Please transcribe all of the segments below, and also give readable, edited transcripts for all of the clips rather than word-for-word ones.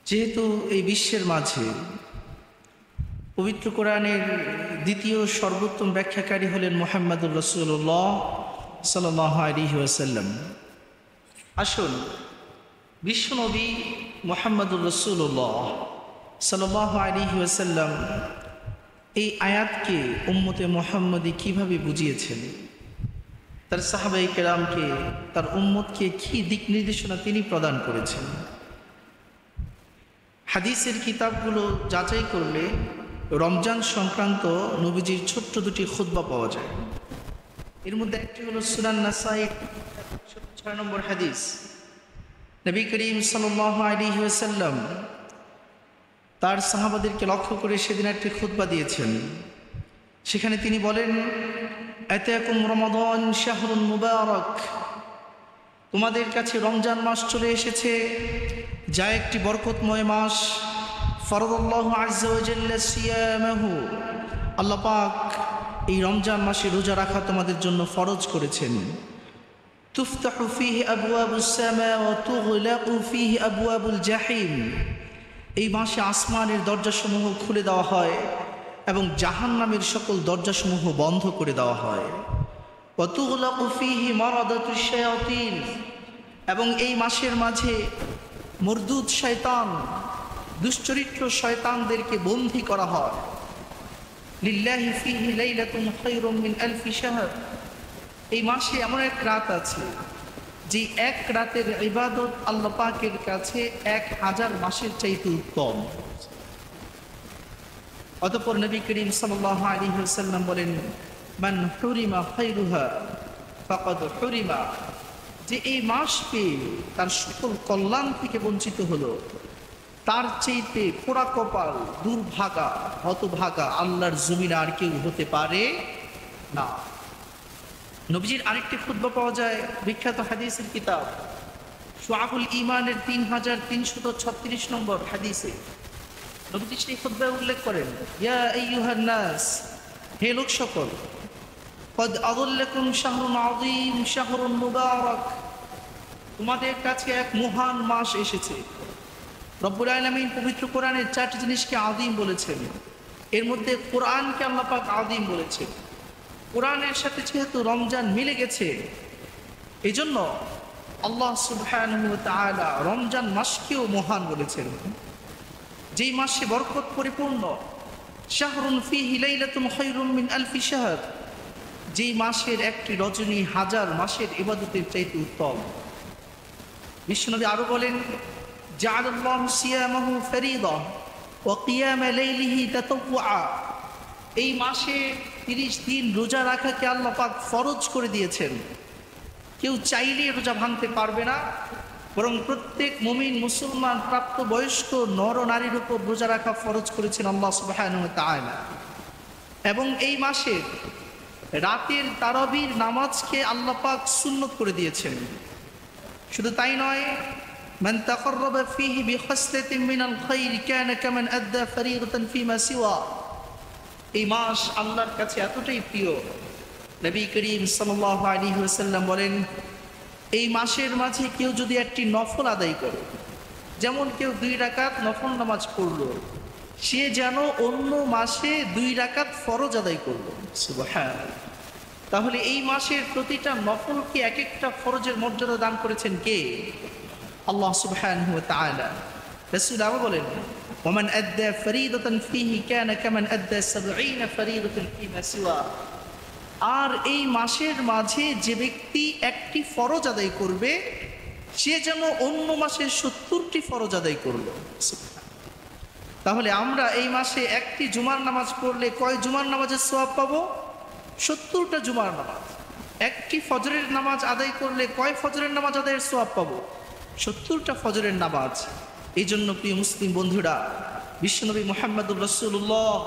যেহেতু এই বিশ্বের মাঝে পবিত্র কোরআনের দ্বিতীয় সর্বোত্তম ব্যাখ্যাকারী হলেন মুহাম্মদুর রাসূলুল্লাহ সাল্লাল্লাহু আলাইহি ওয়াসাল্লাম, আসুন বিশ্বনবী মুহাম্মদুর রাসূলুল্লাহ সাল্লাল্লাহু আলাইহি ওয়াসাল্লাম এই আয়াতকে উম্মতে মুহাম্মদী কিভাবে বুঝিয়েছেন, তার সাহাবায়ে কেরামকে, তার উম্মতকে কি দিক নির্দেশনা তিনি প্রদান করেছেন। হাদিসের কিতাবগুলো যাচাই করলে রমজান সংক্রান্ত নবীজির ছোট্ট দুটি খুতবা পাওয়া যায়। এর মধ্যে একটি হলো সুনান নাসাঈর 6 নম্বর হাদিস। নবী করিম সাল্লাল্লাহু আলাইহি ওয়াসাল্লাম তার সাহাবাদেরকে লক্ষ্য করে সেদিন একটি খুতবা দিয়েছেন। সেখানে তিনি বলেন, আতাকুম রমাদান শাহরুন মুবারক, তোমাদের কাছে রমজান মাস চলে এসেছে, যা একটি বরকতময় মাস। ফরদাল্লাহু আযজা ওয়া জাল্লা সিয়ামাহু, আল্লাহ পাক এই রমজান মাসে রোজা রাখা তোমাদের জন্য ফরজ করেছেন। তুফতাহু ফীহি আবওয়াবুস সামা ওয়া তুগলাকু ফীহি আবওয়াবুল জাহিম, এই মাসে আসমানের দরজাসমূহ খুলে দেওয়া হয় এবং জাহান্নামের সকল দরজাসমূহ বন্ধ করে দেওয়া হয়। ওয়া তুগলাকু ফীহি মারাদাতুশ শায়াতিন, এবং এই মাসের মাঝে মরদুদ শয়তান, দুশ্চরিত্র শয়তানদেরকে বন্দী করা হয়। লিল্লাহি ফীহি লাইলাতুন খায়রুম মিন আলফি শাহর, এই মাসে এমন এক রাত আছে যে এক রাতের ইবাদত আল্লাহ পাকের কাছে 1000 মাসের চাইতে উত্তম। অতঃপর নবী করিম সাল্লাল্লাহু আলাইহি ওয়াসাল্লাম বলেন, মান হুরিমা খায়রুহা ফাকাদ হুরিমা, যে এই মাস পেয়ে তার সকল কল্যাণ থেকে বঞ্চিত হলো, তার চাইতে পোড়া কপাল, দুর্ভাগা, হতভাগা আল্লাহর জমিনে আর কেউ হতে পারে না। নবীজির আরেকটি খুতবা পাওয়া যায় বিখ্যাত হাদিসের কিতাব শুআবুল ঈমানের 3336 নম্বর হাদিসে। নবীজি সেই খুতবায় উল্লেখ করেন, ইয়া আইয়ুহান নাস, হে লোক সকল, কদ আযাল্লাকুম শাহরুন আযীম শাহরুন মুবারক, তোমাদের কাছে এক মহান মাস এসেছে। রব্বুল আলামিন পবিত্র কোরআনের 4টি জিনিসকে আযীম বলেছেন। এর মধ্যে কোরআনকে আল্লাহ পাক আযীম বলেছেন। কোরআনের সাথে যেহেতু রমজান মিলে গেছে, এজন্য আল্লাহ সুবহানাহু ওয়া তাআলা রমজান মাসকেও মহান বলেছেন, যেই মাসে বরকত পরিপূর্ণ। শাহরুন ফীহি লাইলাতুন খায়রুম মিন আলফি শাহর, যেই মাসের একটি রজনী 1000 মাসের ইবাদতের চাইতে উত্তম। বিশ্বনবী আরো বলেন, জাআলাল্লাহু সিয়ামাহু ফরিদা ওয়া কিয়ামা লাইলিহি তাতাওয়া, এই মাসে 30 দিন রোজা রাখাকে আল্লাহ পাক ফরজ করে দিয়েছেন। কেউ চাইলে রোজা ভাঙতে পারবে না, বরং প্রত্যেক মুমিন মুসলমান প্রাপ্তবয়স্ক নর নারীর উপর রোজা রাখা ফরজ করেছেন আল্লাহ সুবহানাহু ওয়া তাআলা। এবং এই মাসে রাতের তারাবির নামাজকে আল্লাহ পাক সুন্নত করে দিয়েছেন। শুধু তাই নয়, মান তাকাররাবা ফীহি বিখাসলাতিন মিনাল খায়র কানা কামান আদ্দা ফরিদাতান ফীমা সিওয়া, এই মাস আল্লাহর কাছে এতটাই প্রিয়, নবী করিম সাল্লাল্লাহু আলাইহি ওয়াসাল্লাম বলেন, এই মাসের মাঝে কেউ যদি একটি নফল আদায় করে, যেমন কেউ 2 রাকাত নফল নামাজ পড়লো, সে যেন অন্য মাসে 2 রাকাত ফরজ আদায় করলো। সুবহানাল্লাহ। তাহলে এই মাসের প্রতিটা নফলকে এক একটা ফরজের মর্যাদা দান করেছেন কে? আল্লাহ সুবহানাহু ওয়া তাআলা। রাসূল আরো বলেন, ওমান আদ্দা ফরিদাতান ফীহি কানা কামান আদ্দা 70 ফরিদাতান ফীমা সিওয়া, আর এই মাসের মাঝে যে ব্যক্তি একটি ফরজ আদায় করবে, সে যেন অন্য মাসে 70টি ফরজ আদায় করলো। তাহলে আমরা এই মাসে একটি জুমার নামাজ পড়লে কয় জুমার নামাজের সওয়াব পাবো? 70টা জুমার নামাজ। একটি ফজরের নামাজ আদায় করলে কয় ফজরের নামাজ আদায়ের সওয়াব পাবো? 70টা ফজরের নামাজ। এই জন্য প্রিয় মুসলিম বন্ধুরা, বিশ্বনবী মুহাম্মদুর রাসূলুল্লাহ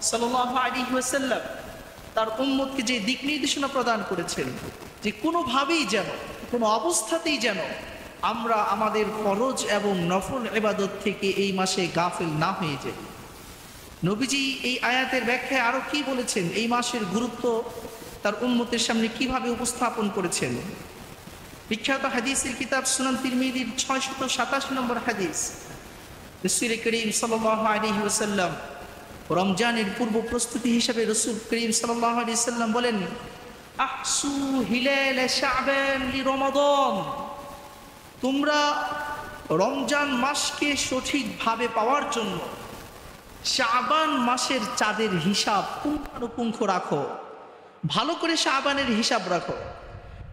সাল্লাল্লাহু আলাইহি ওয়াসাল্লাম তার উম্মতকে যে দিক নির্দেশনা প্রদান করেছেন, যে কোনোভাবেই যেন, কোনো অবস্থাতেই যেন আমরা আমাদের ফরজ এবং নফল ইবাদত থেকে এই মাসে গাফিল না হয়ে যাই। নবীজি এই আয়াতের ব্যাখ্যায় আরো কি বলেছেন, এই মাসের গুরুত্ব তার উম্মতের সামনে কিভাবে উপস্থাপন করেছেন। বিখ্যাত হাদিসের কিতাব সুনান তিরমিজির 687 নম্বর হাদিস। রাসূল করিম সাল্লাল্লাহু আলাইহি ওয়াসাল্লাম রমজানের পূর্ব প্রস্তুতি হিসেবে রাসূল করিম সাল্লাল্লাহু আলাইহি ওয়াসাল্লাম বলেন, আহসু হিলাল শাবান লিরমাদান, তোমরা রমজান মাসকে সঠিকভাবে পাওয়ার জন্য শাবান মাসের চাঁদের হিসাব পুঙ্খানুপুঙ্খ রাখো, ভালো করে শাবানের হিসাব রাখো।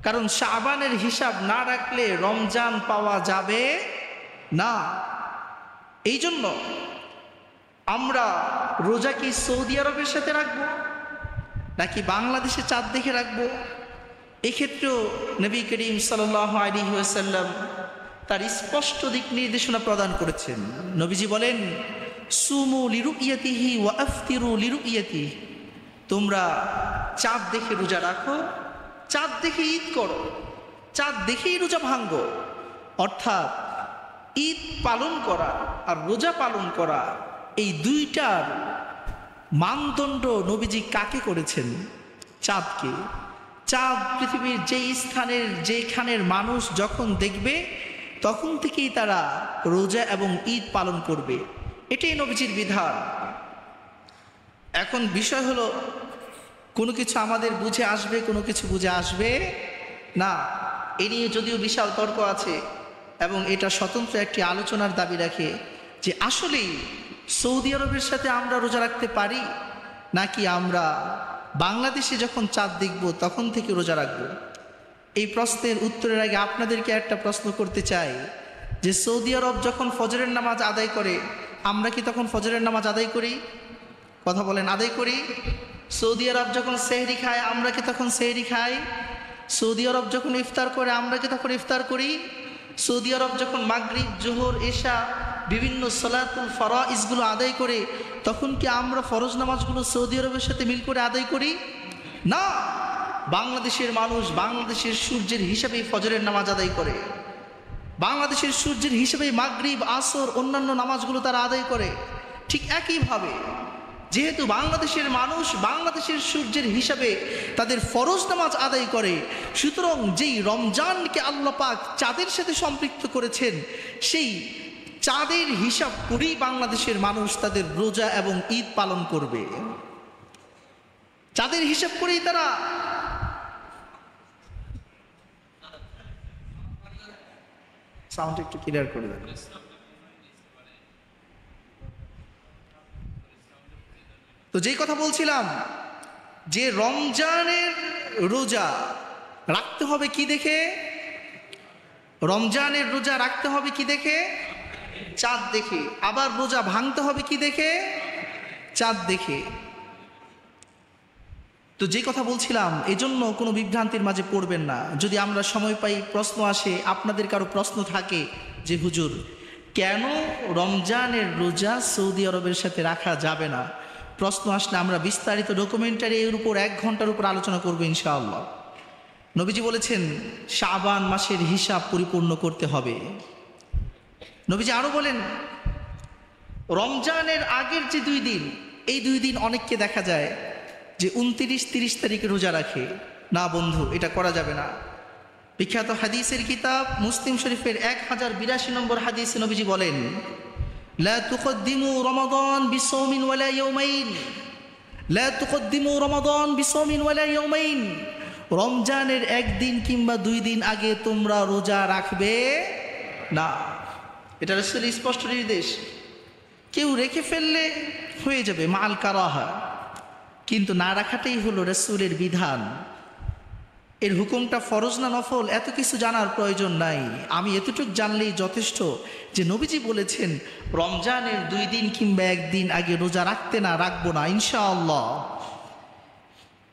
কারণ শাবানের হিসাব না রাখলে রমজান পাওয়া যাবে না। এই জন্য আমরা রোজা কি সৌদি আরবের সাথে রাখবো নাকি বাংলাদেশে চাঁদ দেখে রাখবো? এক্ষেত্রেও নবী করিম সাল্লাল্লাহু আলাইহি ওয়াসাল্লাম তার স্পষ্ট দিক নির্দেশনা প্রদান করেছেন। নবীজি বলেন, সুমু লিরুইয়াতিহি ওয়া আফতিরু লিরুইয়াতিহি, তোমরা চাঁদ দেখে রোজা রাখো, চাঁদ দেখে ঈদ করো, চাঁদ দেখেই রোজা ভাঙ্গো। অর্থাৎ ঈদ পালন করা আর রোজা পালন করা, এই দুইটার মানদণ্ড নবীজি কাকে করেছেন? চাঁদকে। চাঁদ পৃথিবীর যেই স্থানের যেখানের মানুষ যখন দেখবে তখন থেকেই তারা রোজা এবং ঈদ পালন করবে, এটাই নবীজির বিধান। এখন বিষয় হলো, কোনো কিছু আমাদের বুঝে আসবে, কোনো কিছু বুঝে আসবে না। এ নিয়ে যদিও বিশাল তর্ক আছে এবং এটা স্বতন্ত্র একটি আলোচনার দাবি রাখে যে আসলেই সৌদি আরবের সাথে আমরা রোজা রাখতে পারি নাকি আমরা বাংলাদেশে যখন চাঁদ দেখব তখন থেকে রোজা রাখবো। এই প্রশ্নের উত্তরের আগে আপনাদেরকে একটা প্রশ্ন করতে চাই যে সৌদি আরব যখন ফজরের নামাজ আদায় করে, আমরা কি তখন ফজরের নামাজ আদায় করি? কথা বলেন, আদায় করি? সৌদি আরব যখন সেহরি খায়, আমরা কি তখন সেহরি খাই? সৌদি আরব যখন ইফতার করে, আমরা কি তখন ইফতার করি? সৌদি আরব যখন মাগরিব, জোহর, এশা বিভিন্ন সালাতুল ফারাইজগুলো আদায় করে, তখন কি আমরা ফরজ নামাজগুলো সৌদি আরবের সাথে মিল করে আদায় করি? না। বাংলাদেশের মানুষ বাংলাদেশের সূর্যের হিসাবেই ফজরের নামাজ আদায় করে, বাংলাদেশের সূর্যের হিসাবেই মাগরিব, আসর, অন্যান্য নামাজগুলো তারা আদায় করে। ঠিক একইভাবে যেহেতু বাংলাদেশের মানুষ বাংলাদেশের সূর্যের হিসাবে তাদের ফরজ নামাজ আদায় করে, সুতরাং যেই রমজানকে আল্লাহ পাক চাঁদের সাথে সম্পৃক্ত করেছেন, সেই চাঁদের হিসাব করেই বাংলাদেশের মানুষ তাদের রোজা এবং ঈদ পালন করবে। চাঁদের হিসাব করেই তারা সাউন্ড একটু ক্লিয়ার করে দেন। তো যেই কথা বলছিলাম যে রমজানের রোজা রাখতে হবে কি দেখে? রমজানের রোজা রাখতে হবে কি দেখে? চাঁদ দেখে। আবার রোজা ভাঙতে হবে কি দেখে? চাঁদ দেখে। তো যে কথা বলছিলাম, এজন্য কোনো বিভ্রান্তির মাঝে পড়বেন না। যদি আমরা সময় পাই, প্রশ্ন আসে, আপনাদের কারো প্রশ্ন থাকে যে হুজুর কেন রমজানের রোজা সৌদি আরবের সাথে রাখা যাবে না, প্রশ্ন আসলে আমরা বিস্তারিত ডকুমেন্টারি এর উপর 1 ঘন্টার উপর আলোচনা করবো ইনশাআল্লাহ। নবীজি বলেছেন শাবান মাসের হিসাব পরিপূর্ণ করতে হবে। নবীজি আরো বলেন রমজানের আগের যে 2 দিন, এই 2 দিন অনেককে দেখা যায় যে 29-30 তারিখে রোজা রাখে। না বন্ধু, এটা করা যাবে না। বিখ্যাত হাদিসের কিতাব মুসলিম শরীফের 1082 নম্বর হাদিসে নবীজি বলেন, লা তুকদ্দিমু রমাদান বিসাওমিন ওয়ালা ইয়াওমাইন, লা তুকদ্দিমু রমাদান বিসাওমিন ওয়ালা ইয়াওমাইন, রমজানের 1 দিন কিংবা 2 দিন আগে তোমরা রোজা রাখবে না। এটা রাসূলের স্পষ্ট নির্দেশ। কেউ রেখে ফেললে হয়ে যাবে মাল কারাহা, কিন্তু না রাখাটাই হলো রাসূলের বিধান। এর হুকুমটা ফরজ না নফল এত কিছু জানার প্রয়োজন নাই। আমি এতটুকু জানলেই যথেষ্ট যে নবীজি বলেছেন রমজানের 2 দিন কিংবা 1 দিন আগে রোজা রাখতে না, রাখবো না ইনশাআল্লাহ।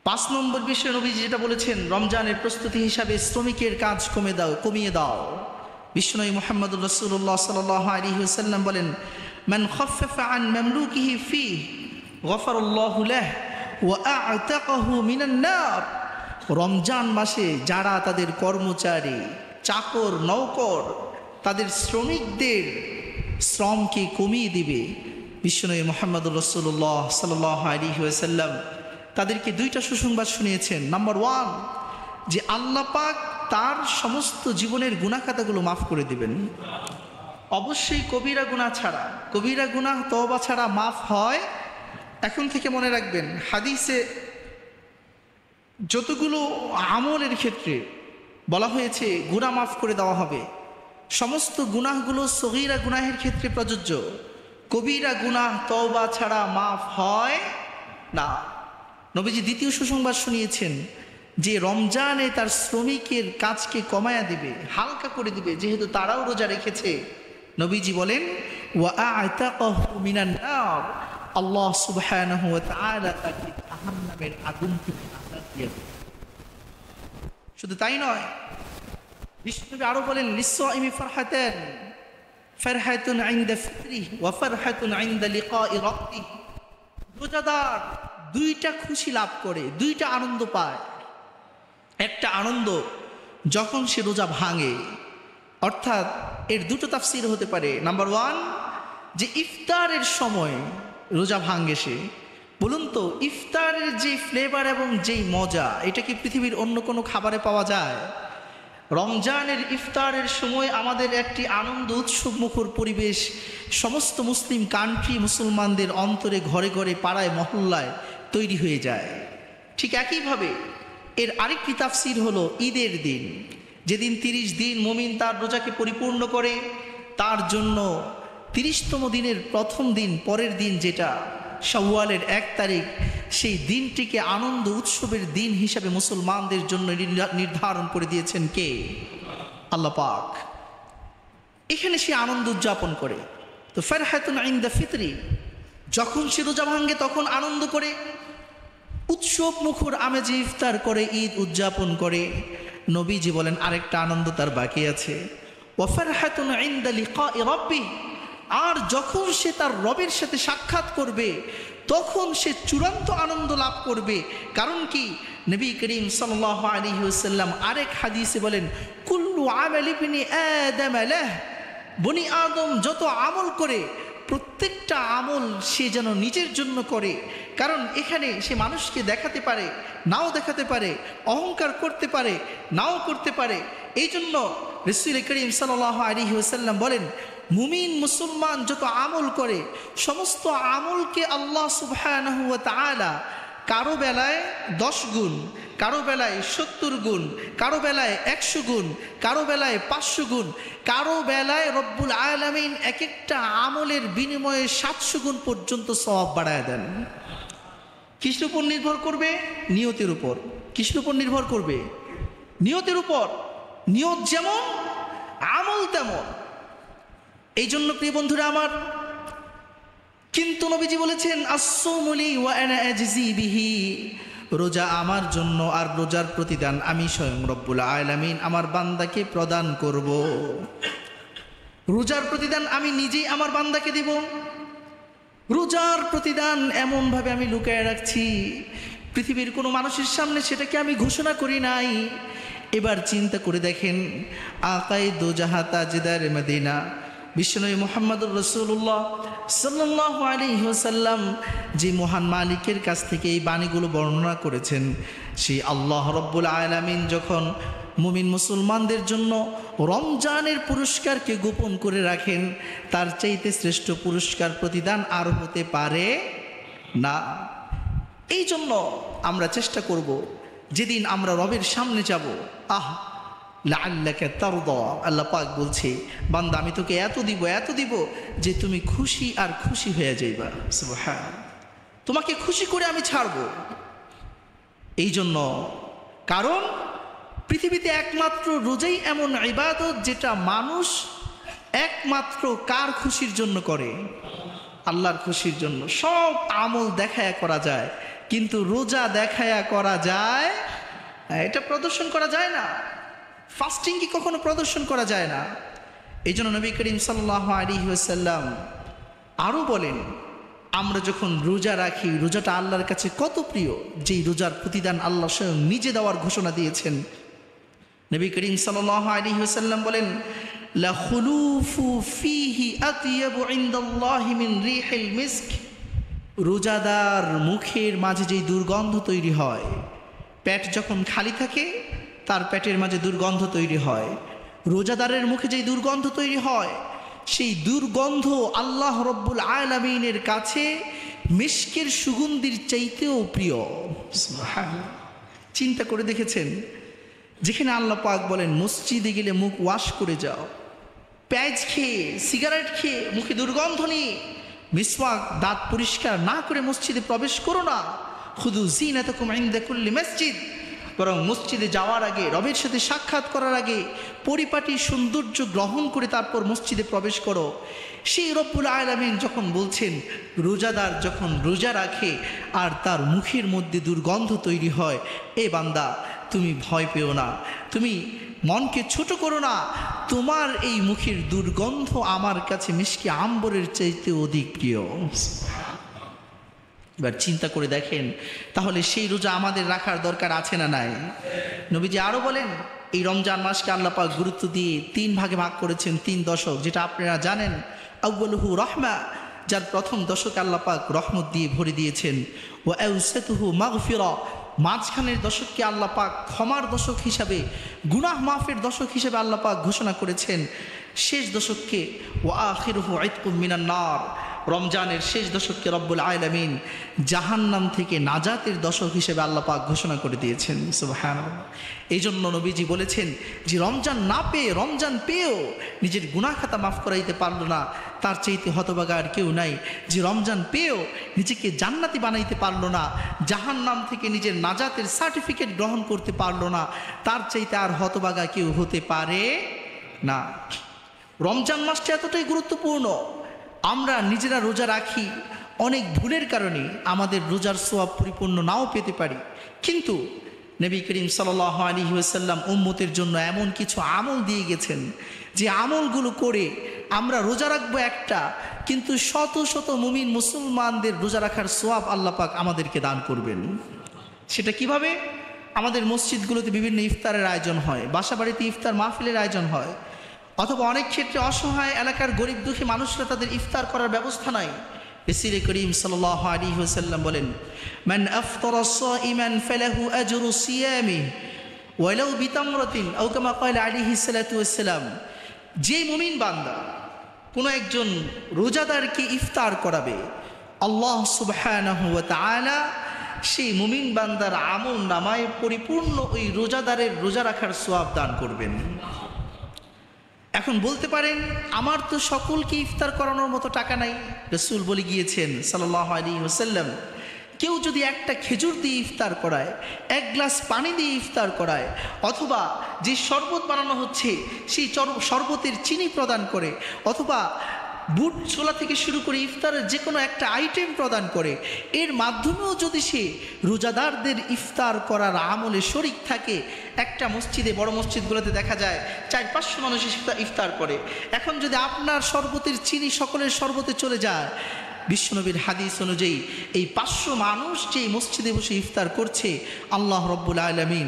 5 নম্বর বিষয় নবীজি যেটা বলেছেন, রমজানের প্রস্তুতি হিসাবে শ্রমিকের কাজ কমিয়ে দাও। বিশ্বনবী মুহাম্মদুর রাসূলুল্লাহ সাল্লাল্লাহু আলাইহি ওয়াসাল্লাম বলেন, মান খাফফাফা আন মামলুকিহি ফিহি গফারাল্লাহু লাহু ওয়া আ'তাকাহু মিনান নার। রমজান মাসে যারা তাদের কর্মচারী, চাকর, নৌকর, তাদের শ্রমিকদের শ্রমকে কমিয়ে দিবে, বিশ্বনবী মুহাম্মদুর রাসূলুল্লাহ সাল্লাল্লাহু আলাইহি ওয়াসাল্লাম তাদেরকে 2টা সুসংবাদ শুনিয়েছেন। নাম্বার 1, যে আল্লাহ পাক তার সমস্ত জীবনের গুনাহ খাতাগুলো মাফ করে দিবেন। অবশ্যই কবিরা গুনাহ ছাড়া, কবিরা গুনাহ তওবা ছাড়া মাফ হয়। এখন থেকে মনে রাখবেন, হাদিসে যতগুলো আমলের ক্ষেত্রে বলা হয়েছে গুনাহ মাফ করে দেওয়া হবে, সমস্ত গুনাহগুলো সগীরা গুনাহের ক্ষেত্রে প্রযোজ্য। কবিরা গুনাহ তওবা ছাড়া মাফ হয় না। নবীজি দ্বিতীয় সুসংবাদ শুনিয়েছেন যে রমজানে তার শ্রমিকের কাজকে কমায়া দিবে, হালকা করে দিবে, যেহেতু তারাও রোজা রেখেছে। নবীজি বলেন ওয়া আ'তাকাহু মিনান নার, আল্লাহ সুবহানাহু ওয়া তাআলা তাকে জাহান্নামের আগুন থেকে আজাদ দিয়ে দেন। শুধু তাই নয়, বিষ্ণু আরো বলেন লিসসাইমি ফারহাতান, ফারহাতুন ইনদা ফিতরিহি ওয়া ফারহাতুন ইনদা লিকাই রাব্বিহি। রোজাদার দুইটা খুশি লাভ করে, দুইটা আনন্দ পায়। একটা আনন্দ যখন সে রোজা ভাঙে, অর্থাৎ এর দুটো তাফসীর হতে পারে। নাম্বার ওয়ান, যে ইফতারের সময় রোজা ভাঙে সে। বলুন তো, ইফতারের যে ফ্লেভার এবং যেই মজা, এটা কি পৃথিবীর অন্য কোনো খাবারে পাওয়া যায়? রমজানের ইফতারের সময় আমাদের একটি আনন্দ উৎসব মুখর পরিবেশ সমস্ত মুসলিম কান্ট্রি, মুসলমানদের অন্তরে, ঘরে ঘরে, পাড়ায়, মহল্লায় তৈরি হয়ে যায়। ঠিক একইভাবে এর আরেকটি তাফসীর হলো ঈদের দিন, যেদিন 30 দিন মুমিন তার রোজাকে পরিপূর্ণ করে, তার জন্য 30তম দিনের প্রথম দিন, পরের দিন যেটা শাওয়ালের 1 তারিখ, সেই দিনটিকে আনন্দ উৎসবের দিন হিসাবে মুসলমানদের জন্য নির্ধারণ করে দিয়েছেন কে? আল্লাহ পাক। এখানে সে আনন্দ উদযাপন করে। তো ফারহাতুন ইনদা ফিতরি, যখন সে রোজা ভাঙ্গে তখন আনন্দ করে, উৎসব মুখর আমেজে ইফতার করে, ঈদ উদযাপন করে। নবীজি বলেন আরেকটা আনন্দ তার বাকি আছে, ওয়া ফারহাতুন ইনদা লিকাই রাব্বিহি, আর যখন সে তার রবের সাথে সাক্ষাৎ করবে তখন সে চূড়ান্ত আনন্দ লাভ করবে। কারণ কি? নবী করিম সাল্লাল্লাহু আলাইহি ওয়াসাল্লাম আরেক হাদিসে বলেন কুল্লু আমালি ইবনি আদম লাহ, বনি আদম যত আমল করে প্রত্যেকটা আমল সে যেন নিজের জন্য করে। কারণ এখানে সে মানুষকে দেখাতে পারে, নাও দেখাতে পারে, অহংকার করতে পারে, নাও করতে পারে। এই জন্য রাসূল করিম সাল্লাল্লাহু আলাইহি ওয়াসাল্লাম বলেন মুমিন মুসলমান যত আমল করে সমস্ত আমলকে আল্লাহ সুবহানাহু ওয়া তাআলা কারো বেলায় 10 গুণ, কারো বেলায় 70 গুণ, কারো বেলায় 100 গুণ, কারো বেলায় 500 গুণ, কারো বেলায় রব্বুল আলামিন এক একটা আমলের বিনিময়ে 700 গুণ পর্যন্ত সওয়াব বাড়ায় দেন। কিসের উপর নির্ভর করবে? নিয়তের উপর। কিসের উপর নির্ভর করবে? নিয়তের উপর। নিয়ত যেমন আমল তেমন। এই জন্য প্রিয় বন্ধুরা আমার, কিন্তু নবীজি বলেছেন আসসাওমু লি ওয়া আনা আজজি বিহি, রোজা আমার জন্য আর রোজার প্রতিদান আমি স্বয়ং রব্বুল আলামিন আমার বান্দাকে প্রদান করব। রোজার প্রতিদান আমি নিজেই আমার বান্দাকে দিব। রোজার প্রতিদান এমনভাবে আমি লুকায় রাখছি, পৃথিবীর কোনো মানুষের সামনে সেটাকে আমি ঘোষণা করি নাই। এবার চিন্তা করে দেখেন, আকায়ে দো জাহা তাজদার মদিনা বিশ্বনবী মুহাম্মদুর রাসূলুল্লাহ সাল্লাল্লাহু আলাইহি ওয়াসাল্লাম যে মহান মালিকের কাছ থেকে এই বাণীগুলো বর্ণনা করেছেন, সেই আল্লাহ রব্বুল আলামিন যখন মুমিন মুসলমানদের জন্য রমজানের পুরস্কারকে গোপন করে রাখেন, তার চাইতে শ্রেষ্ঠ পুরস্কার প্রতিদান আর হতে পারে না। এই জন্য আমরা চেষ্টা করব যেদিন আমরা রবের সামনে যাব, লাআল্লাকা তারদা, আল্লাহ পাক বলছে বান্দা আমি তোকে এত দিব, এত দিব যে তুমি খুশি আর খুশি হয়ে যাইবা। সুবহান, তোমাকে খুশি করে আমি ছাড়ব। এই জন্য, কারণ পৃথিবীতে একমাত্র রোজাই এমন ইবাদত যেটা মানুষ একমাত্র কার খুশির জন্য করে? আল্লাহর খুশির জন্য। সব আমল দেখায়া করা যায়, কিন্তু রোজা দেখায়া করা যায়, এটা প্রদর্শন করা যায় না। ফাস্টিং কি কখনো প্রদর্শন করা যায় না। এই জন্য নবী করিম সাল্লাল্লাহু আলাইহি ওয়াসাল্লাম আরও বলেন, আমরা যখন রোজা রাখি, রোজাটা আল্লাহর কাছে কত প্রিয়, যেই রোজার প্রতিদান আল্লাহ স্বয়ং নিজে দেওয়ার ঘোষণা দিয়েছেন। নবী করিম সাল্লাল্লাহু আলাইহি ওয়াসাল্লাম বলেন লা খুলুফু ফীহি আতয়াবু ইনদাল্লাহি মিন রিহিল মিস্ক, রোজাদার মুখের মাঝে যেই দুর্গন্ধ তৈরি হয়, পেট যখন খালি থাকে তার পেটের মাঝে দুর্গন্ধ তৈরি হয়, রোজাদারের মুখে যেই দুর্গন্ধ তৈরি হয় সেই দুর্গন্ধ আল্লাহ রব্বুল আলামিনের কাছে মিশকের সুগন্ধির চাইতেও প্রিয়। সুবহানাল্লাহ। চিন্তা করে দেখেছেন, যেখানে আল্লাহ পাক বলেন মসজিদে গেলে মুখ ওয়াশ করে যাও, পেঁয়াজ খেয়ে সিগারেট খেয়ে মুখে দুর্গন্ধ নিয়ে মিসওয়াক দাঁত পরিষ্কার না করে মসজিদে প্রবেশ করো না, খুদু জিনাতাকুম ইনদা কুল্লি মসজিদ, বরং মসজিদে যাওয়ার আগে, রবের সাথে সাক্ষাৎ করার আগে পরিপাটি সৌন্দর্য গ্রহণ করে তারপর মসজিদে প্রবেশ করো। সেই রব্বুল আলামিন যখন বলছেন রোজাদার যখন রোজা রাখে আর তার মুখের মধ্যে দুর্গন্ধ তৈরি হয়, এ বান্দা তুমি ভয় পেও না, তুমি মনকে ছোট করো না, তোমার এই মুখের দুর্গন্ধ আমার কাছে মিশকে আম্বরের চাইতে অধিক প্রিয়। এবার চিন্তা করে দেখেন, তাহলে সেই রোজা আমাদের রাখার দরকার আছে না নাই? নবীজি আরো বলেন, এই রমজান মাসকে আল্লাহ পাক গুরুত্ব দিয়ে 3 ভাগে ভাগ করেছেন, 3 দশক, যেটা আপনারা জানেন। আউয়ালুহু রহমা, যার প্রথম দশকে আল্লাহ পাক রহমত দিয়ে ভরে দিয়েছেন। ওয়া আওসাতুহু মাগফিরা, মাঝখানের দশককে আল্লাহ পাক ক্ষমার দশক হিসাবে, গুনাহ মাফের দশক হিসাবে আল্লাহ পাক ঘোষণা করেছেন। শেষ দশককে ওয়া আখিরুহু ইতকুম মিনান নার, রমজানের শেষ দশককে রব্বুল আলামিন জাহান্নাম থেকে নাজাতের দশক হিসেবে আল্লাহ পাক ঘোষণা করে দিয়েছেন। সুবহানাল্লাহ। এই জন্য নবীজি বলেছেন যে রমজান না পেয়ে, রমজান পেয়েও নিজের গুনাহ খাতা মাফ করাইতে পারল না, তার চাইতে হতভাগা আর কেউ নাই। যে রমজান পেয়েও নিজেকে জান্নাতি বানাইতে পারল না, জাহান্নাম থেকে নিজের নাজাতের সার্টিফিকেট গ্রহণ করতে পারল না, তার চাইতে আর হতভাগা কেউ হতে পারে না। রমজান মাসটা এতটাই গুরুত্বপূর্ণ। আমরা নিজেরা রোজা রাখি, অনেক ভুলের কারণে আমাদের রোজার সওয়াব পরিপূর্ণ নাও পেতে পারি, কিন্তু নবী করিম সাল্লাল্লাহু আলাইহি ওয়াসাল্লাম উম্মতের জন্য এমন কিছু আমল দিয়ে গেছেন যে আমলগুলো করে আমরা রোজা রাখবো একটা, কিন্তু শত শত মুমিন মুসলমানদের রোজা রাখার সওয়াব আল্লাহ পাক আমাদেরকে দান করবেন। সেটা কিভাবে? আমাদের মসজিদগুলোতে বিভিন্ন ইফতারের আয়োজন হয়, বাসা বাড়িতে ইফতার মাহফিলের আয়োজন হয়, অথবা অনেক ক্ষেত্রে অসহায় এলাকার গরিব দুঃখী মানুষরা তাদের ইফতার করার ব্যবস্থা নাই। রাসূল করিম সাল্লাল্লাহু আলাইহি ওয়াসাল্লাম বলেন, মান আফতারা সাইমান ফালাহু আজরু সিয়ামিহি ওয়ালাউ বিতামরাতিন আও কামা ক্বালা আলাইহি সাল্লাতু ওয়াসসালাম, যে মুমিন বান্দা কোনো একজন রোজাদারকে ইফতার করাবে, আল্লাহ সুবহানাহু ওয়া তাআলা সেই মুমিন বান্দার আমল নামায় পরিপূর্ণ ওই রোজাদারের রোজা রাখার সওয়াব দান করবেন। এখন বলতে পারেন, আমার তো সকলকে ইফতার করানোর মতো টাকা নাই। রাসূল বলে গিয়েছেন সাল্লাল্লাহু আলাইহি ওয়াসাল্লাম, কেউ যদি একটা খেজুর দিয়ে ইফতার করায়, 1 গ্লাস পানি দিয়ে ইফতার করায়, অথবা যে শরবত বানানো হচ্ছে সেই শরবতের চিনি প্রদান করে, অথবা বুট ছোলা থেকে শুরু করে ইফতারের যে কোনো একটা আইটেম প্রদান করে, এর মাধ্যমেও যদি সে রোজাদারদের ইফতার করার আমলে শরিক থাকে। একটা মসজিদে, বড় মসজিদগুলোতে দেখা যায় 400-500 মানুষ ইফতার করে। এখন যদি আপনার শরবতের চিনি সকলের শরবতে চলে যায়, বিশ্বনবীর হাদিস অনুযায়ী এই 500 মানুষ যে মসজিদে বসে ইফতার করছে, আল্লাহ রব্বুল আলামিন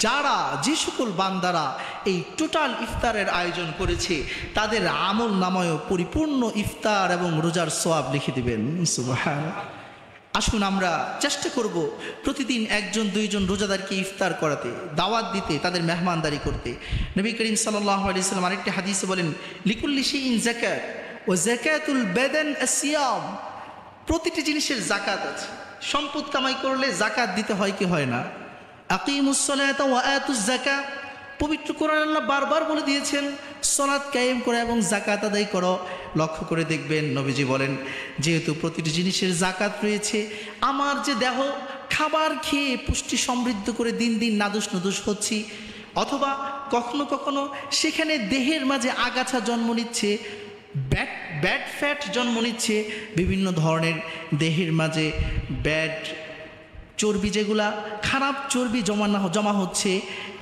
যারা, যে সকল বান্দারা এই টোটাল ইফতারের আয়োজন করেছে, তাদের আমল নামায়ও পরিপূর্ণ ইফতার এবং রোজার সওয়াব লিখে দিবেন। সুবহানাল্লাহ। আসুন আমরা চেষ্টা করব প্রতিদিন 1-2 জন রোজাদারকে ইফতার করাতে, দাওয়াত দিতে, তাদের মেহমানদারি করতে। নবী করিম সাল্লাল্লাহু আলাইহি ওয়াসাল্লাম আরেকটি হাদিসে বলেন, লিকুল্লি শাইইন যাকাত ওয়া যাকাতুল বাদান আসিয়াম, প্রতিটি জিনিসের যাকাত আছে। সম্পদ কামাই করলে যাকাত দিতে হয় কি হয় না? আকিমুস সালাতা ওয়া আতুজ যাকাত, পবিত্র কোরআন আল্লাহ বারবার বলে দিয়েছেন সালাত কায়েম করো এবং যাকাত আদায় করো। লক্ষ্য করে দেখবেন নবীজি বলেন, যেহেতু প্রতিটি জিনিসের যাকাত রয়েছে, আমার যে দেহ খাবার খেয়ে পুষ্টি সমৃদ্ধ করে দিন দিন নাদুস নুদুস হচ্ছি, অথবা কখনো কখনো সেখানে দেহের মাঝে আগাছা জন্ম নিচ্ছে, ব্যাড ফ্যাট জন্ম নিচ্ছে, বিভিন্ন ধরনের দেহের মাঝে ব্যাড চর্বি, যেগুলা খারাপ চর্বি জমা হচ্ছে,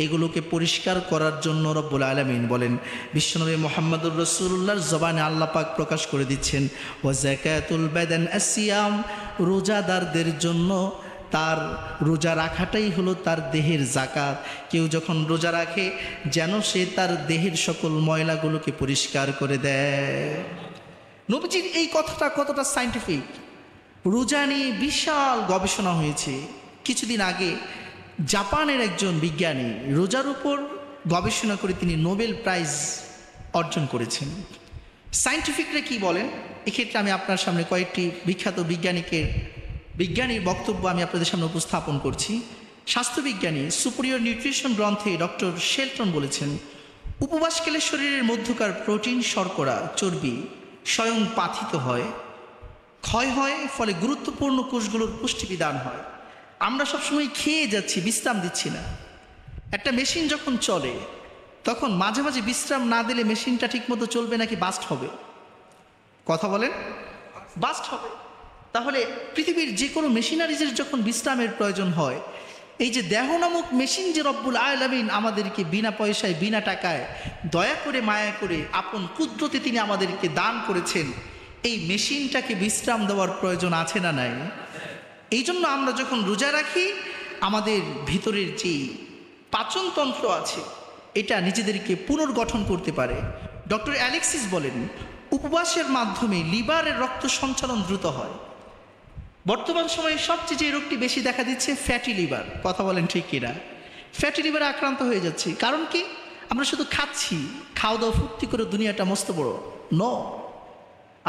এগুলোকে পরিষ্কার করার জন্য রব্বুল আলামিন বলেন, বিশ্বনবী মুহাম্মদুর রাসূলুল্লাহর জবানে আল্লাহ পাক প্রকাশ করে দিচ্ছেন, ওয়া যাকাতুল বাদান আসিয়াম, রোজাদারদের জন্য তার রোজা রাখাটাই হলো তার দেহের যাকাত। কেউ যখন রোজা রাখে যেন সে তার দেহের সকল ময়লাগুলোকে পরিষ্কার করে দেয়। নবীজির এই কথাটা কতটা সায়েন্টিফিক, রোজা নিয়ে বিশাল গবেষণা হয়েছে। কিছুদিন আগে জাপানের একজন বিজ্ঞানী রোজার উপর গবেষণা করে তিনি নোবেল প্রাইজ অর্জন করেছেন। সায়েন্টিফিকরা কি বলেন এক্ষেত্রে আমি আপনার সামনে কয়েকটি বিখ্যাত বিজ্ঞানীর বক্তব্য আমি আপনাদের সামনে উপস্থাপন করছি। স্বাস্থ্যবিজ্ঞানী সুপিরিয়র নিউট্রিশন গ্রন্থে ডক্টর শেলটন বলেছেন, উপবাসকালে শরীরের মধ্যকার প্রোটিন, শর্করা, চর্বি স্বয়ং পাথিত হয়, ক্ষয় হয়, ফলে গুরুত্বপূর্ণ কোষগুলোর পুষ্টিবিধান হয়। আমরা সবসময় খেয়ে যাচ্ছি, বিশ্রাম দিচ্ছি না। একটা মেশিন যখন চলে তখন মাঝে মাঝে বিশ্রাম না দিলে মেশিনটা ঠিকমতো চলবে নাকি বাস্ট হবে? কথা বলেন, বাস্ট হবে। তাহলে পৃথিবীর যে কোনো মেশিনারিজের যখন বিশ্রামের প্রয়োজন হয়, এই যে দেহ নামক মেশিন যে রব্বুল আলামিন আমাদেরকে বিনা পয়সায়, বিনা টাকায়, দয়া করে, মায়া করে, আপন কুদরতে তিনি আমাদেরকে দান করেছেন, এই মেশিনটাকে বিশ্রাম দেওয়ার প্রয়োজন আছে না নাই? এই জন্য আমরা যখন রোজা রাখি, আমাদের ভিতরের যে পাচনতন্ত্র আছে এটা নিজেদেরকে পুনর্গঠন করতে পারে। ডক্টর অ্যালেক্সিস বলেন, উপবাসের মাধ্যমে লিভারের রক্ত সঞ্চালন দ্রুত হয়। বর্তমান সময়ে সবচেয়ে যে রোগটি বেশি দেখা দিচ্ছে ফ্যাটি লিভার। কথা বলেন ঠিক কিনা? ফ্যাটি লিভারে আক্রান্ত হয়ে যাচ্ছি। কারণ কি? আমরা শুধু খাচ্ছি, খাওয়া দাওয়া ফুর্তি করে দুনিয়াটা মস্ত বড়।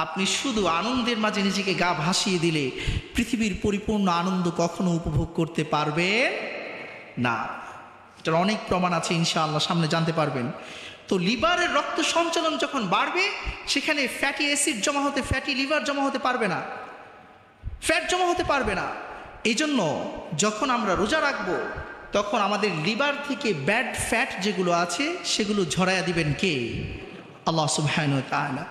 আপনি শুধু আনন্দের মাঝে নিজেকে গা ভাসিয়ে দিলে পৃথিবীর পরিপূর্ণ আনন্দ কখনো উপভোগ করতে পারবেন না। এটার অনেক প্রমাণ আছে, ইনশাআল্লাহ সামনে জানতে পারবেন। তো লিভারের রক্ত সঞ্চালন যখন বাড়বে, সেখানে ফ্যাটি অ্যাসিড জমা হতে, ফ্যাটি লিভার জমা হতে পারবে না, ফ্যাট জমা হতে পারবে না। এই জন্য যখন আমরা রোজা রাখবো তখন আমাদের লিভার থেকে ব্যাড ফ্যাট যেগুলো আছে সেগুলো ঝরাইয়া দিবেন কে? আল্লাহ সুবহানাহু ওয়া তাআলা।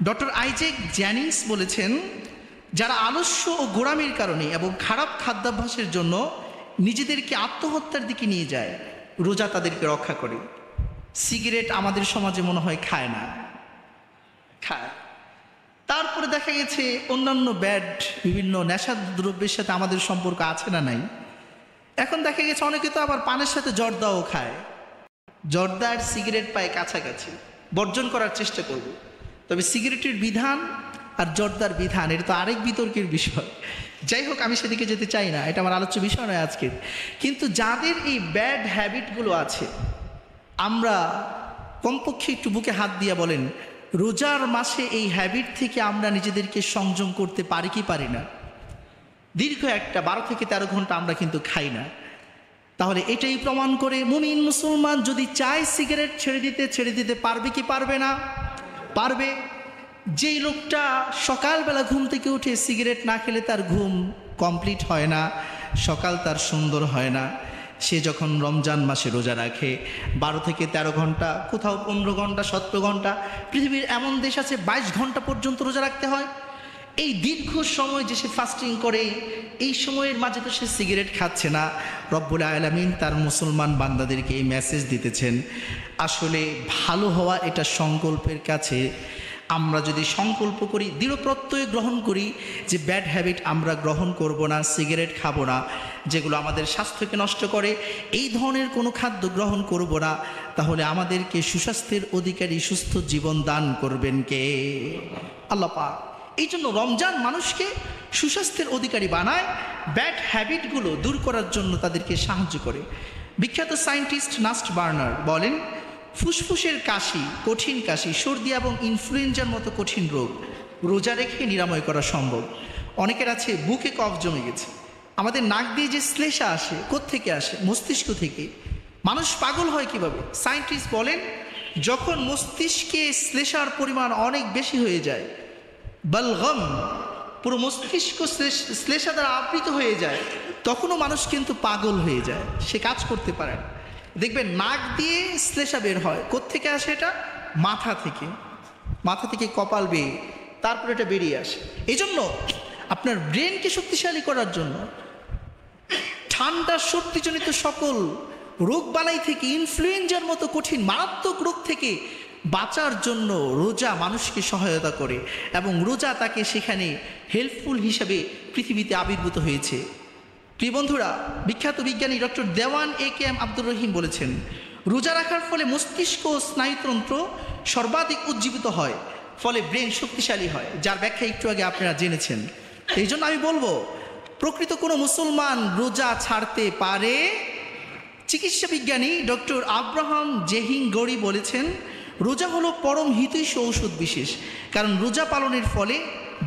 ডক্টর আইজ্যাক জ্যানিংস বলেছেন, যারা আলস্য ও গোঁড়ামির কারণে এবং খারাপ খাদ্যাভ্যাসের জন্য নিজেদেরকে আত্মহত্যার দিকে নিয়ে যায়, রোজা তাদেরকে রক্ষা করে। সিগারেট আমাদের সমাজে মনে হয় খায় না, খায়। তারপরে দেখা গেছে অন্যান্য ব্যাড বিভিন্ন নেশা দ্রব্যের সাথে আমাদের সম্পর্ক আছে না নাই? এখন দেখা গেছে অনেকে তো আবার পানের সাথে জর্দাও খায়। জর্দা আর সিগারেট পায় কাছাকাছি, বর্জন করার চেষ্টা করব। তবে সিগারেটের বিধান আর জর্দার বিধান এটা তো আরেক বিতর্কের বিষয়। যাই হোক, আমি সেদিকে যেতে চাই না, এটা আমার আলোচ্য বিষয় নয় আজকে। কিন্তু যাদের এই ব্যাড হ্যাবিটগুলো আছে, আমরা কমপক্ষে একটু বুকে হাত দিয়ে বলেন, রোজার মাসে এই হ্যাবিট থেকে আমরা নিজেদেরকে সংযম করতে পারি কি পারি না? দীর্ঘ একটা 12 থেকে 13 ঘন্টা আমরা কিন্তু খাই না। তাহলে এটাই প্রমাণ করে মুমিন মুসলমান যদি চায় সিগারেট ছেড়ে দিতে পারবে কি পারবে না? পারবে। যেই লোকটা সকালবেলা ঘুম থেকে উঠে সিগারেট না খেলে তার ঘুম কমপ্লিট হয় না, সকাল তার সুন্দর হয় না, সে যখন রমজান মাসে রোজা রাখে 12 থেকে 13 ঘন্টা, কোথাও 15 ঘন্টা, 17 ঘন্টা, পৃথিবীর এমন দেশ আছে 22 ঘন্টা পর্যন্ত রোজা রাখতে হয়। এই দীর্ঘ সময় যে সে ফাস্টিং করে, এই সময়ের মাঝে তো সে সিগারেট খাচ্ছে না। রব্বুল আলামিন তার মুসলমান বান্দাদেরকে এই মেসেজ দিতেছেন, আসলে ভালো হওয়া এটা সংকল্পের কাছে। আমরা যদি সংকল্প করি, দৃঢ় প্রত্যয় গ্রহণ করি যে ব্যাড হ্যাবিট আমরা গ্রহণ করব না, সিগারেট খাবো না, যেগুলো আমাদের স্বাস্থ্যকে নষ্ট করে, এই ধরনের কোনো খাদ্য গ্রহণ করব না, তাহলে আমাদেরকে সুস্বাস্থ্যের অধিকারী সুস্থ জীবন দান করবেন কে? আল্লাহ পাক। এই জন্য রমজান মানুষকে সুস্বাস্থ্যের অধিকারী বানায়, ব্যাড হ্যাবিটগুলো দূর করার জন্য তাদেরকে সাহায্য করে। বিখ্যাত সায়েন্টিস্ট নাস্ট বার্নার বলেন, ফুসফুসের কাশি, কঠিন কাশি, সর্দি এবং ইনফ্লুয়েঞ্জার মতো কঠিন রোগ রোজা রেখে নিরাময় করা সম্ভব। অনেকের আছে বুকে কফ জমে গেছে। আমাদের নাক দিয়ে যে শ্লেষা আসে, কোত্থেকে আসে? মস্তিষ্ক থেকে। মানুষ পাগল হয় কিভাবে? সায়েন্টিস্ট বলেন, যখন মস্তিষ্কে শ্লেষার পরিমাণ অনেক বেশি হয়ে যায়, বলগম, পুরো মস্তিষ্ক শ্লেষা দ্বারা আবৃত হয়ে যায়, তখনও মানুষ কিন্তু পাগল হয়ে যায়, সে কাজ করতে পারে না। দেখবেন নাক দিয়ে শ্লেষা বের হয়, কোত্থেকে আসে? এটা মাথা থেকে কপাল বেয়ে তারপরে এটা বেরিয়ে আসে। এই জন্য আপনার ব্রেনকে শক্তিশালী করার জন্য, ঠান্ডা সর্দিজনিত সকল রোগ বালাই থেকে, ইনফ্লুয়েঞ্জার মতো কঠিন মারাত্মক রোগ থেকে বাঁচার জন্য রোজা মানুষকে সহায়তা করে, এবং রোজা তাকে সেখানে হেল্পফুল হিসাবে পৃথিবীতে আবির্ভূত হয়েছে। প্রিয় বন্ধুরা, বিখ্যাত বিজ্ঞানী ডক্টর দেওয়ান A.K.M. আব্দুর রহিম বলেছেন, রোজা রাখার ফলে মস্তিষ্ক ও স্নায়ুতন্ত্র সর্বাধিক উজ্জীবিত হয়, ফলে ব্রেন শক্তিশালী হয়, যার ব্যাখ্যা একটু আগে আপনারা জেনেছেন। এই জন্য আমি বলবো, প্রকৃত কোনো মুসলমান রোজা ছাড়তে পারে? চিকিৎসা বিজ্ঞানী ডক্টর আব্রাহাম জেহিং গড়ি বলেছেন, রোজা হলো পরম হিতৈষী ঔষধ বিশেষ, কারণ রোজা পালনের ফলে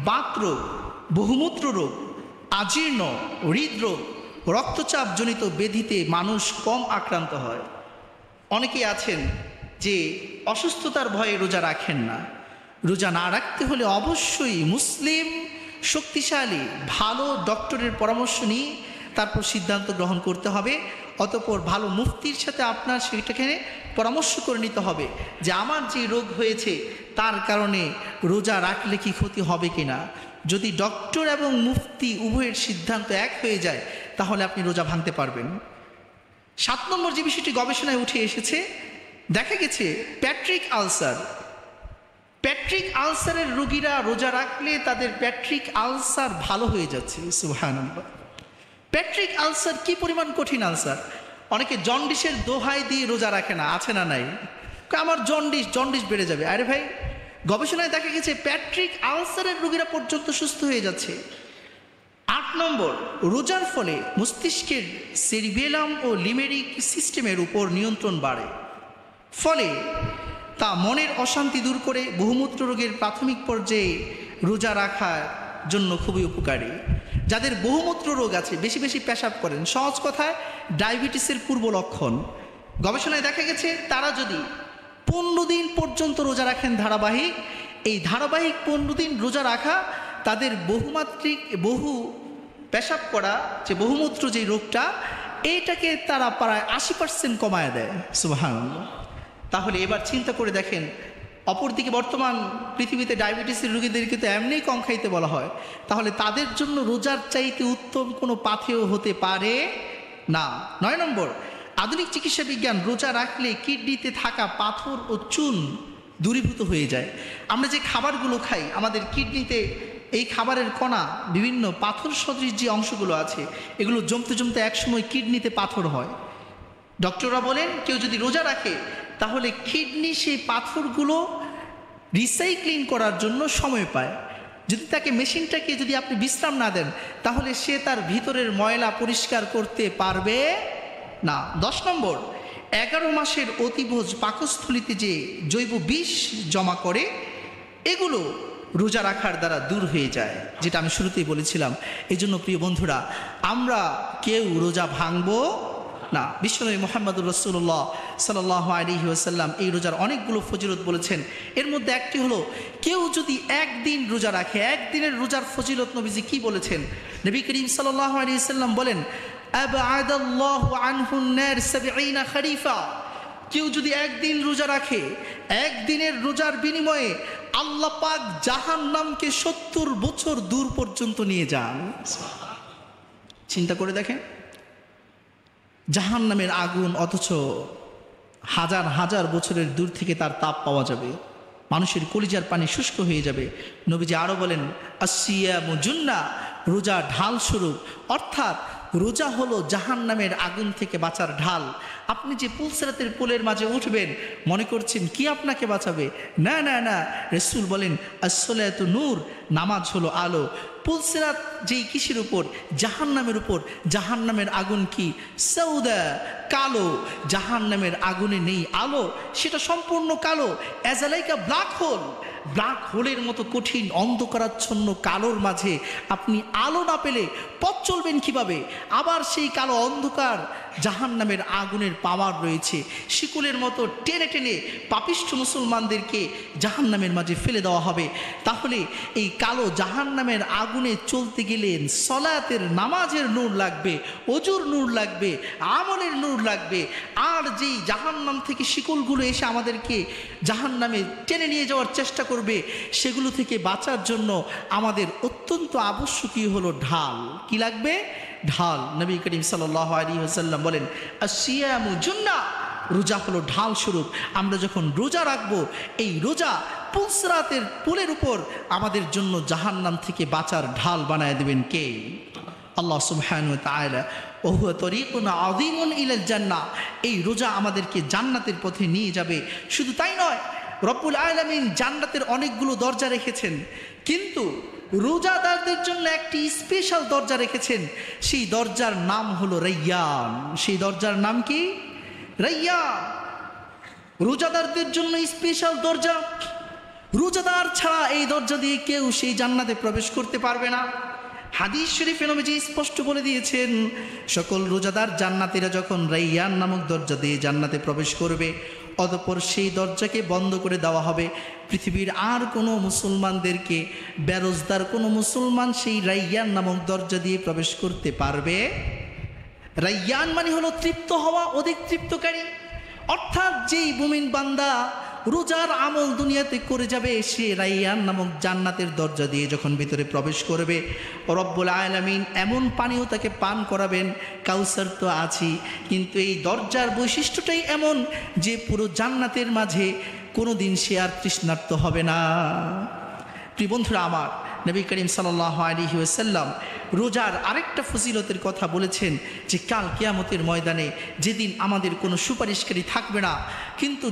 বাতরোগ, বহুমূত্র রোগ, আজীর্ণ, হৃদরোগ, রক্তচাপজনিত ব্যাধিতে মানুষ কম আক্রান্ত হয়। অনেকেই আছেন যে অসুস্থতার ভয়ে রোজা রাখেন না। রোজা না রাখতে হলে অবশ্যই মুসলিম, শক্তিশালী, ভালো ডক্টরের পরামর্শ নিয়ে তারপর সিদ্ধান্ত গ্রহণ করতে হবে। অতঃপর ভালো মুফতির সাথে আপনার সেটাকে পরামর্শ করে নিতে হবে যে আমার যে রোগ হয়েছে তার কারণে রোজা রাখলে কি ক্ষতি হবে কিনা। যদি ডক্টর এবং মুফতি উভয়ের সিদ্ধান্ত এক হয়ে যায় তাহলে আপনি রোজা ভাঙতে পারবেন। 7 নম্বর যে বিষয়টি গবেষণায় উঠে এসেছে, দেখা গেছে প্যাট্রিক আলসারের রোগীরা রোজা রাখলে তাদের প্যাট্রিক আলসার ভালো হয়ে যাচ্ছে। সুবহানাল্লাহ। প্যাট্রিক আলসার কি পরিমাণ কঠিন আলসার! অনেকে জন্ডিসের দোহাই দিয়ে রোজা রাখে না, আছে না নাই? আমার জন্ডিস বেড়ে যাবে। আরে ভাই, গবেষণায় দেখা গেছে প্যাট্রিক আলসারের রোগীরা পর্যন্ত সুস্থ হয়ে যাচ্ছে। 8 নম্বর, রোজার ফলে মস্তিষ্কের সেরিবেলাম ও লিমেরিক সিস্টেমের উপর নিয়ন্ত্রণ বাড়ে, ফলে তা মনের অশান্তি দূর করে বহুমূত্র রোগের প্রাথমিক পর্যায়ে রোজা রাখার জন্য খুবই উপকারী। যাদের বহুমূত্র রোগ আছে, বেশি বেশি পেশাব করেন, সহজ কথায় ডায়াবেটিসের পূর্ব লক্ষণ, গবেষণায় দেখা গেছে তারা যদি 15 দিন পর্যন্ত রোজা রাখেন ধারাবাহিক, এই ধারাবাহিক 15 দিন রোজা রাখা তাদের বহু পেশাব করা যে বহুমূত্র যে রোগটা, এইটাকে তারা প্রায় 80% কমায় দেয়। সুবহানাল্লাহ। তাহলে এবার চিন্তা করে দেখেন, অপরদিকে বর্তমান পৃথিবীতে ডায়াবেটিসের রোগীদেরকে তো এমনিই কম খাইতে বলা হয়, তাহলে তাদের জন্য রোজার চাইতে উত্তম কোনো পাথেয় হতে পারে না। 9 নম্বর, আধুনিক চিকিৎসা বিজ্ঞান রোজা রাখলে কিডনিতে থাকা পাথর ও চুন দূরীভূত হয়ে যায়। আমরা যে খাবারগুলো খাই, আমাদের কিডনিতে এই খাবারের কণা, বিভিন্ন পাথর সদৃশ যে অংশগুলো আছে, এগুলো জমতে জমতে একসময় কিডনিতে পাথর হয়। ডক্টররা বলেন কেউ যদি রোজা রাখে তাহলে কিডনি সেই পাথরগুলো রিসাইক্লিং করার জন্য সময় পায়। যদি তাকে মেশিনটাকে যদি আপনি বিশ্রাম না দেন তাহলে সে তার ভিতরের ময়লা পরিষ্কার করতে পারবে না। 10 নম্বর, 11 মাসের অতিভোজ পাকস্থলিতে যে জৈব বিষ জমা করে, এগুলো রোজা রাখার দ্বারা দূর হয়ে যায়, যেটা আমি শুরুতেই বলেছিলাম। এই জন্য প্রিয় বন্ধুরা, আমরা কেউ রোজা ভাঙবো না। বিশ্বনবী মুহাম্মদুর রাসূলুল্লাহ সাল্লাল্লাহু আলাইহি ওয়াসাল্লাম এই রোজার অনেকগুলো ফজিলত বলেছেন। এর মধ্যে একটি হলো, কেউ যদি একদিন রোজা রাখে, একদিনের রোজার ফজিলত নবীজি কি বলেছেন? নবী করিম সাল্লাল্লাহু আলাইহি ওয়াসাল্লাম বলেন, আবআদাল্লাহু আনহুন নার 70 খরিফা। কেউ যদি একদিন রোজা রাখে, একদিনের রোজার বিনিময়ে আল্লাহ পাক জাহান্নামকে 70 বছর দূর পর্যন্ত নিয়ে যান। চিন্তা করে দেখেন, জাহান্নামের আগুন, অথচ হাজার হাজার বছরের দূর থেকে তার তাপ পাওয়া যাবে, মানুষের কলিজার পানি শুষ্ক হয়ে যাবে। নবীজি আরও বলেন, আসিয়ামু জুন্নাহ, রোজা ঢাল স্বরূপ, অর্থাৎ রোজা হলো জাহান্নামের আগুন থেকে বাঁচার ঢাল। আপনি যে পুলসিরাতের পোলের মাঝে উঠবেন মনে করছেন কি আপনাকে বাঁচাবে? না না না, রাসূল বলেন আসসালাতু নূর, নামাজ হলো আলো। পুলসিরাত যেই কিসের উপর? জাহান্নামের উপর। জাহান্নামের আগুন কি? সাউদা, কালো। জাহান্নামের আগুনে নেই আলো, সেটা সম্পূর্ণ কালো। অ্যাজালাইকা ব্ল্যাক হোল, ব্ল্যাক হোলের মতো কঠিন অন্ধকারাচ্ছন্ন কালোর মাঝে আপনি আলো না পেলে পথ চলবেন কিভাবে? আবার সেই কালো অন্ধকার জাহান্নামের আগুনের পাওয়ার রয়েছে, শিকলের মতো টেনে টেনে পাপিষ্ঠ মুসলমানদেরকে জাহান্নামের মাঝে ফেলে দেওয়া হবে। তাহলে এই কালো জাহান্নামের আগুনে চলতে গেলে সলাতের, নামাজের নূর লাগবে, ওজুর নূর লাগবে, আমলের নূর লাগবে। আর যেই জাহান্নাম থেকে শিকলগুলো এসে আমাদেরকে জাহান্নামে টেনে নিয়ে যাওয়ার চেষ্টা করবে, সেগুলো থেকে বাঁচার জন্য আমাদের অত্যন্ত আবশ্যকীয় হলো ঢাল। কি লাগবে? ঢাল। নবী করিম সাল্লাল্লাহু আলাইহি ওয়াসাল্লাম বলেন, আসিয়ামু জুন্নাহ, রোজা হলো ঢাল স্বরূপ। আমরা যখন রোজা রাখবো, এই রোজা পুলসিরাতের পুলের উপর আমাদের জন্য জাহান্নাম থেকে বাঁচার ঢাল বানায় দেবেন কে? আল্লাহ সুবহানাহু ওয়া তাআলা। ওয়া হুয়া তরিকুন আযীমুন ইলাল জান্নাহ, এই রোজা আমাদেরকে জান্নাতের পথে নিয়ে যাবে। শুধু তাই নয়, রব্বুল আলামিন জান্নাতের অনেকগুলো দরজা রেখেছেন, কিন্তু রোজাদারদের জন্য একটি স্পেশাল দরজা রেখেছেন। সেই দরজার নাম হলো রাইয়ান। সেই দরজার নাম কি? রাইয়ান। রোজাদারদের জন্য স্পেশাল দরজা, রোজাদার ছাড়া এই দরজা দিয়ে কেউ সেই জান্নাতে প্রবেশ করতে পারবে না। হাদিস শরীফে নবীজি স্পষ্ট বলে দিয়েছেন, সকল রোজাদার জান্নাতীরা যখন রাইয়ান নামক দরজা দিয়ে জান্নাতে প্রবেশ করবে, অতঃপর সেই দরজাকে বন্ধ করে দেওয়া হবে। পৃথিবীর আর কোনো মুসলমানদেরকে, বেরোজদার কোনো মুসলমান সেই রাইয়ান নামক দরজা দিয়ে প্রবেশ করতে পারবে। রাইয়ান মানে হলো তৃপ্ত হওয়া, অধিক তৃপ্তকারী। অর্থাৎ যেই মুমিন বান্দা রোজার আমল দুনিয়াতে করে যাবে, সে রাইয়ান নামক জান্নাতের দরজা দিয়ে যখন ভিতরে প্রবেশ করবে, রব্বুল আলামিন এমন পানিও তাকে পান করাবেন, কাউসার তো আছেই, কিন্তু এই দরজার বৈশিষ্ট্যটাই এমন যে পুরো জান্নাতের মাঝে কোনো দিন সে আর তৃষ্ণার্ত হবে না। প্রিয় বন্ধুরা আমার, নবী করিম সাল্লাল্লাহু আলাইহি ওয়াসাল্লাম রোজার আরেকটা ফজিলতের কথা বলেছেন যে কাল কিয়ামতের ময়দানে যেদিন আমাদের কোনো সুপারিশকারী থাকবে না, কিন্তু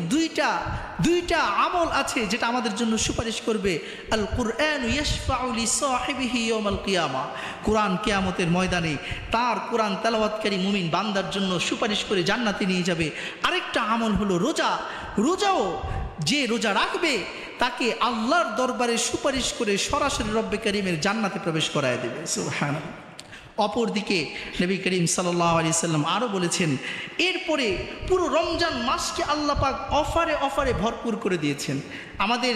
দুইটা আমল আছে যেটা আমাদের জন্য সুপারিশ করবে। আল কুরআন ইয়াশফাউ লি সাহিবিহি ইয়াউমাল কিয়ামা, কোরআন কিয়ামতের ময়দানে তার কোরআন তেলাওয়াতকারী মুমিন বান্দার জন্য সুপারিশ করে জান্নাতে নিয়ে যাবে। আরেকটা আমল হলো রোজা। রোজাও যে রোজা রাখবে তাকে আল্লাহর দরবারে সুপারিশ করে সরাসরি রব্বে করিমের জান্নাতে প্রবেশ করায় দেবে। সুবহানাল্লাহ। অপরদিকে নবী করিম সাল্লাল্লাহু আলাইহি সাল্লাম আরও বলেছেন, এরপরে পুরো রমজান মাসকে আল্লাহ পাক অফারে ভরপুর করে দিয়েছেন। আমাদের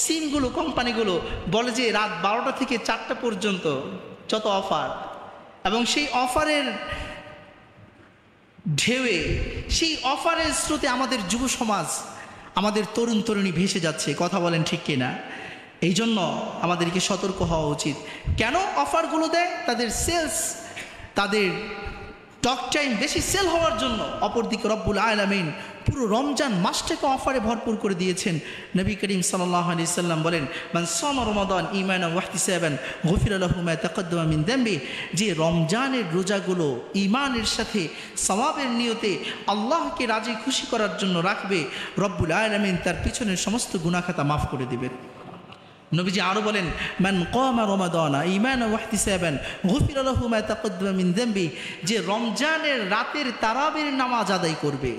সিমগুলো, কোম্পানিগুলো বলে যে রাত 12টা থেকে 4টা পর্যন্ত যত অফার, এবং সেই অফারের ঢেউয়ে, সেই অফারের স্রোতে আমাদের যুব সমাজ, আমাদের তরুণ তরুণী ভেসে যাচ্ছে। কথা বলেন ঠিক কিনা? এই জন্য আমাদেরকে সতর্ক হওয়া উচিত। কেন অফারগুলো দেয়? তাদের সেলস, তাদের টক টাইম বেশি সেল হওয়ার জন্য। অপরদিকে রব্বুল আলামিন পুরো রমজান মাসটাকে অফারে ভরপুর করে দিয়েছেন। নবী করিম সাল্লাল্লাহু আলাইহি সাল্লাম বলেন, মান সামা রমাদান ঈমানান ওয়া ইহতিসাবান গুফিরা লাহু মা তাকাদ্দামা মিন যামবি, যে রমজানের রোজাগুলো ঈমানের সাথে সওয়াবের নিয়তে আল্লাহকে রাজি খুশি করার জন্য রাখবে, রব্বুল আলামিন তার পিছনের সমস্ত গুনাহ খাতা মাফ করে দিবেন। নবীজি আরও বলেন, মান কামা রমাদানা ঈমানান ওয়া ইহতিসাবান গুফিরা লাহু মা তাকাদ্দামা মিন যামবি, যে রমজানের রাতের তারাবির নামাজ আদায় করবে,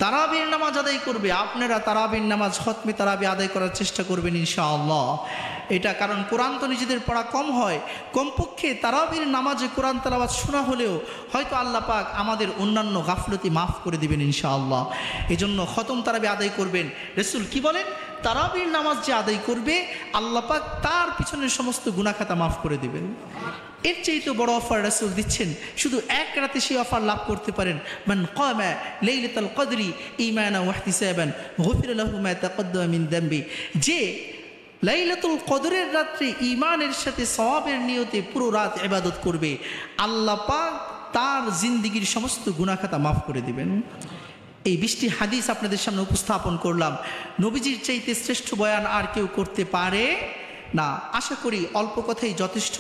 তারাবির নামাজ আদায় করবে। আপনারা তারাবির নামাজ, খতমে তারাবি আদায় করার চেষ্টা করবেন ইনশাআল্লাহ। এটা কারণ কোরআন তো নিজেদের পড়া কম হয়, কমপক্ষে তারাবির নামাজে কোরআন তেলাওয়াত শোনা হলেও হয়তো আল্লাহ পাক আমাদের অন্যান্য গাফলতি মাফ করে দিবেন ইনশাআল্লাহ। এজন্য খতম তারাবি আদায় করবেন। রাসূল কি বলেন? তারাবির নামাজ যে আদায় করবে, আল্লাহ পাক তার পিছনের সমস্ত গুনাহ খাতা মাফ করে দিবেন। এর চেয়ে তো বড় অফার রাসূল দিচ্ছেন, শুধু এক রাতে সেই অফার লাভ করতে পারেন। মান কামা লাইলাতুল কদরি ঈমানান ওয়া ইহতিসাবান গুফিরা লাহু মা তাকাদ্দামা মিন যামবি, যে লাইলাতুল কদরের রাত্রে ঈমানের সাথে সওয়াবের নিয়তে পুরো রাত ইবাদত করবে, আল্লাহ পাক তার জিন্দেগীর সমস্ত গুনাহ খাতা মাফ করে দিবেন। এই 20টি হাদিস আপনাদের সামনে উপস্থাপন করলাম। নবীজির চাইতে শ্রেষ্ঠ বয়ান আর কেউ করতে পারে না। আশা করি অল্প কথাই যথেষ্ট।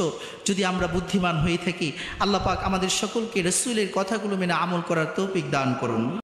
যদি আমরা বুদ্ধিমান হয়ে থাকি, আল্লাহ পাক আমাদের সকলকে রাসূলের কথাগুলো মেনে আমল করার তৌফিক দান করুন।